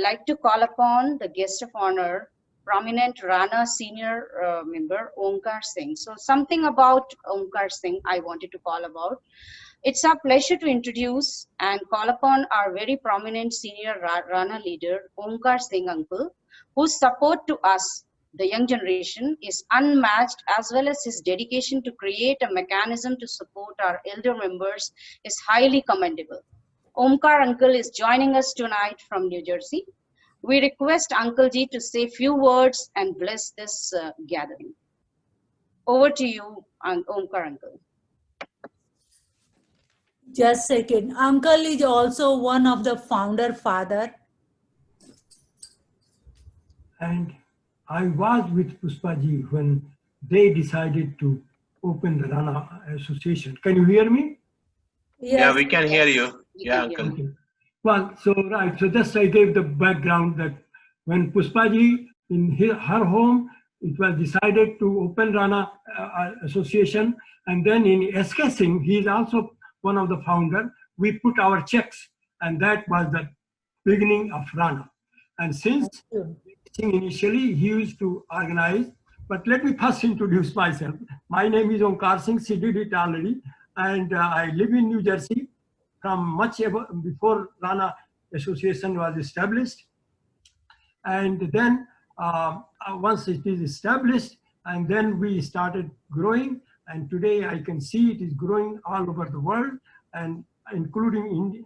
like to call upon the guest of honor, prominent Rana senior member, Omkar Singh. So something about Omkar Singh I wanted to call about. It's our pleasure to introduce and call upon our very prominent senior Rana leader, Omkar Singh uncle, whose support to us, the young generation, is unmatched, as well as his dedication to create a mechanism to support our elder members is highly commendable. Omkar uncle is joining us tonight from New Jersey. We request Uncle Ji to say few words and bless this gathering. Over to you, Omkar uncle. Just a second. Uncle is also one of the founder father. And I was with Puspaji when they decided to open the Rana Association. Can you hear me? Yes. Yeah, we can hear you. Yeah, Uncle. Okay. Well, so right. So just I gave the background that when Puspaji in her home, it was decided to open Rana Association, and then in SK Singh, he is also one of the founder. We put our checks, and that was the beginning of Rana. And since initially he used to organize, but let me first introduce myself. My name is Omkar Singh. She did it already, and I live in New Jersey from much before Rana Association was established. And then once it is established, and then we started growing, and today I can see it is growing all over the world, and including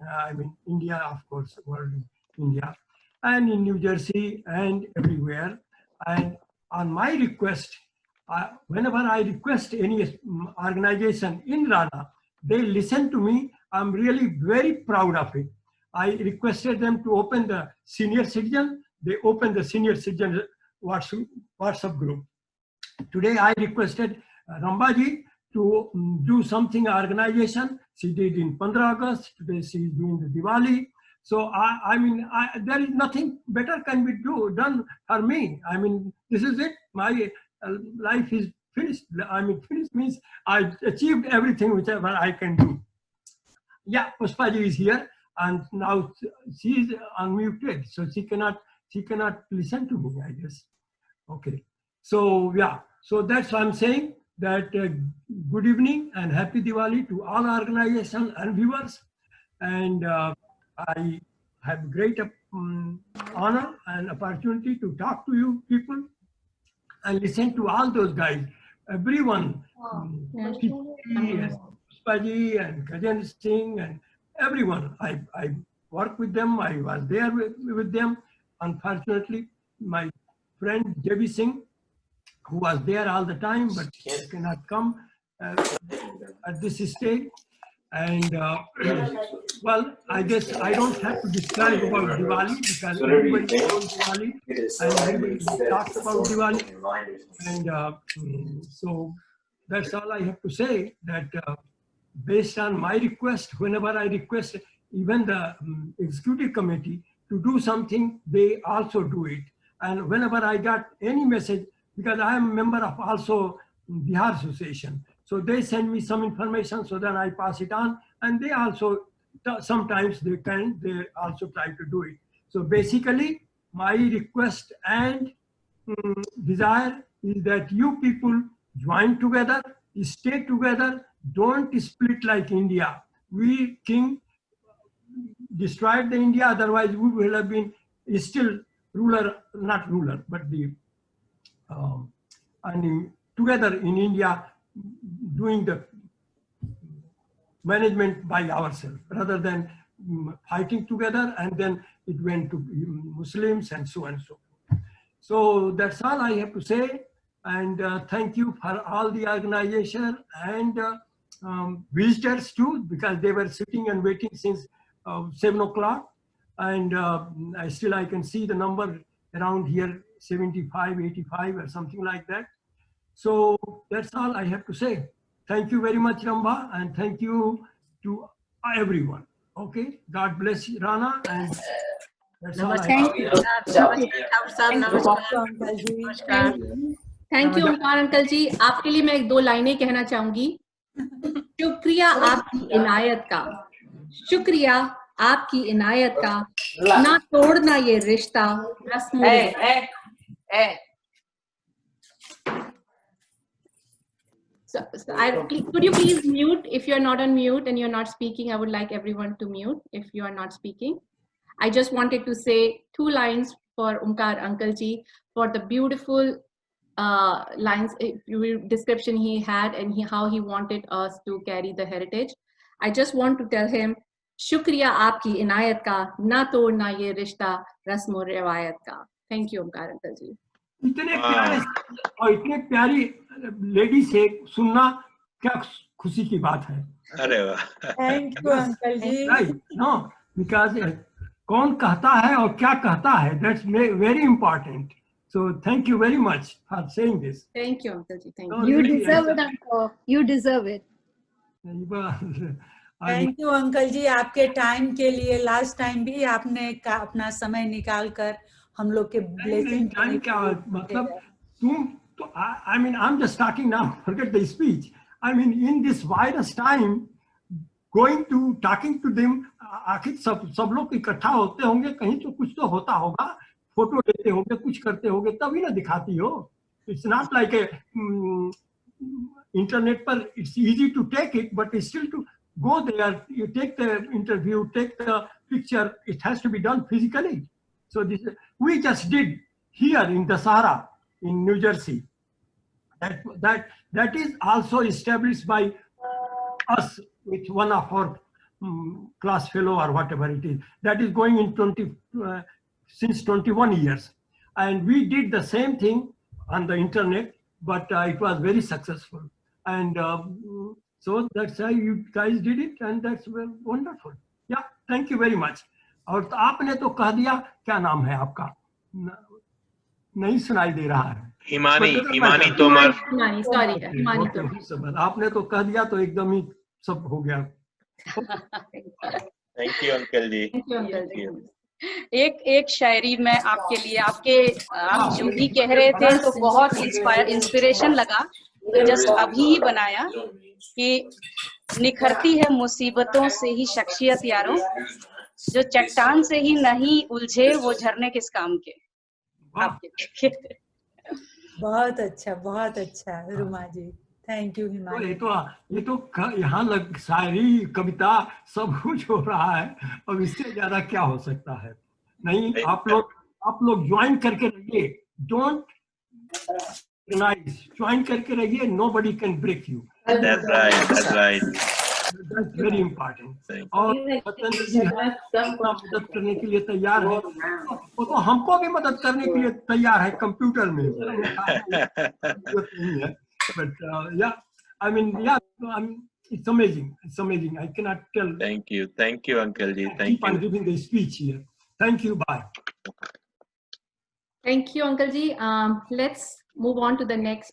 India, of course, world India, and in New Jersey and everywhere. And on my request, whenever I request any organization in Rana, they listen to me. I'm really very proud of it. I requested them to open the senior citizen. They opened the senior citizen WhatsApp group. Today I requested Rambaji to do something organization. She did in 15 August. Today she is doing the Diwali. So there is nothing better can be done for me. I mean, this is it. My life is finished. I mean, finished means I achieved everything whichever I can do. Yeah, Puspaji is here, and now she is unmuted, so she cannot listen to me, I guess. Okay, so yeah, so that's why I'm saying that good evening and happy Diwali to all organizations and viewers. And I have great honor and opportunity to talk to you people and listen to all those guys, everyone, Puspaji and Gajan Singh and everyone. I work with them. I was there with them. Unfortunately, my friend J.B. Singh, who was there all the time, but he cannot come at this stage. And well, I guess I don't have to describe about Diwali because everybody knows Diwali and everybody talks about Diwali. And so that's all I have to say, that based on my request, whenever I request even the executive committee to do something, they also do it. And whenever I got any message, because I am a member of also Bihar Association, so they send me some information, so then I pass it on, and they also, sometimes they also try to do it. So basically, my request and desire is that you people join together, stay together, don't split like India. We king destroyed the India, otherwise we will have been still not ruler, but the together in India, doing the management by ourselves rather than fighting together, and then it went to Muslims and so on and so forth. So that's all I have to say, and thank you for all the organization and visitors too, because they were sitting and waiting since 7 o'clock, and I can see the number around here, 75, 85 or something like that. So that's all I have to say. Thank you very much, Ramba, and thank you to everyone. Okay, God bless you, Rana, and that's all I have to say. Thank you Omkar uncle ji. आपके लिए मैं एक दो लाइनें कहना चाहूंगी. शुक्रिया आपकी इनायत का, शुक्रिया आपकी इनायत का ना तोड़ना ये रिश्ता रस्म रिवायत। So, could you please mute if you're not on mute and you're not speaking? I would like everyone to mute if you are not speaking. I just wanted to say 2 lines for Omkar Uncle Ji for the beautiful lines, description he had and how he wanted us to carry the heritage. I just want to tell him, Shukriya aapki inayat ka, na todna ye rishta rasmo riwayat ka. Thank you, Omkar Uncle Ji. इतने प्यारे और इतने प्यारी lady से सुनना क्या खुशी की बात है. अरे वाह. Thank you, Uncle Ji. Right? No, because कौन कहता है और क्या कहता है, that's very important. So thank you very much for saying this. Thank you, Uncle Ji. Thank No, you. You really, deserve it, uncle. You deserve it. Thank you uncle ji, आपके time के लिए. लास्ट टाइम भी आपने अपना समय निकाल कर हम लोग के ब्लेसिंग. टाइम क्या मतलब, तुम तो I mean I'm just talking now, forget the speech. I mean in this virus time going to talking to them, आखिर सब लोग इकट्ठा होते होंगे कहीं, तो कुछ तो होता होगा, फोटो लेते होंगे, कुछ करते होंगे, तभी ना दिखाती हो. It's not like a internet पर it's easy to take it, but it's still to go there, you take the interview, take the picture, it has to be done physically. So this we just did here in the Sahara in New Jersey. That is also established by us with one of our class fellow or whatever it is. That is going in since 21 years. And we did the same thing on the internet, but it was very successful. And so that's how you guys did it, and that's wonderful. Yeah, thank you very much. और तो आपने तो कह दिया, क्या नाम है आपका? नहीं सुनाई दे रहा है. Himani Tomar. Himani, sorry, Himani Toma. आपने तो कह दिया तो एकदम ही सब हो गया. Thank you, Uncle Ji. Thank you, Uncle Ji. एक शायरी में आपके लिए, आप जो भी कह रहे थे तो बहुत इंस्पिरेशन लगा, तो जस्ट अभी ही बनाया कि निखरती है मुसीबतों से ही शख्सियत यारों, जो चट्टान से ही नहीं उलझे वो झरने किस काम के. आपके बहुत अच्छा रुमा जी. Thank you Himani. ये तो यहाँ लग शायरी कविता सब कुछ हो रहा है, अब इससे ज्यादा क्या हो सकता है. नहीं, आप लोग ज्वाइन करके रहिए, डोंट ज्वाइन करके रहिए, nobody can break you. That's right. That's very important. और सत्येंद्र जी मदद करने के लिए तैयार है, वो तो हमको भी मदद करने के लिए तैयार है कंप्यूटर में. But yeah, I mean, it's amazing. I cannot tell. Thank you, Uncle Ji. Thank Keep on you. giving the speech here. Thank you. Bye. Thank you, Uncle Ji. Let's move on to the next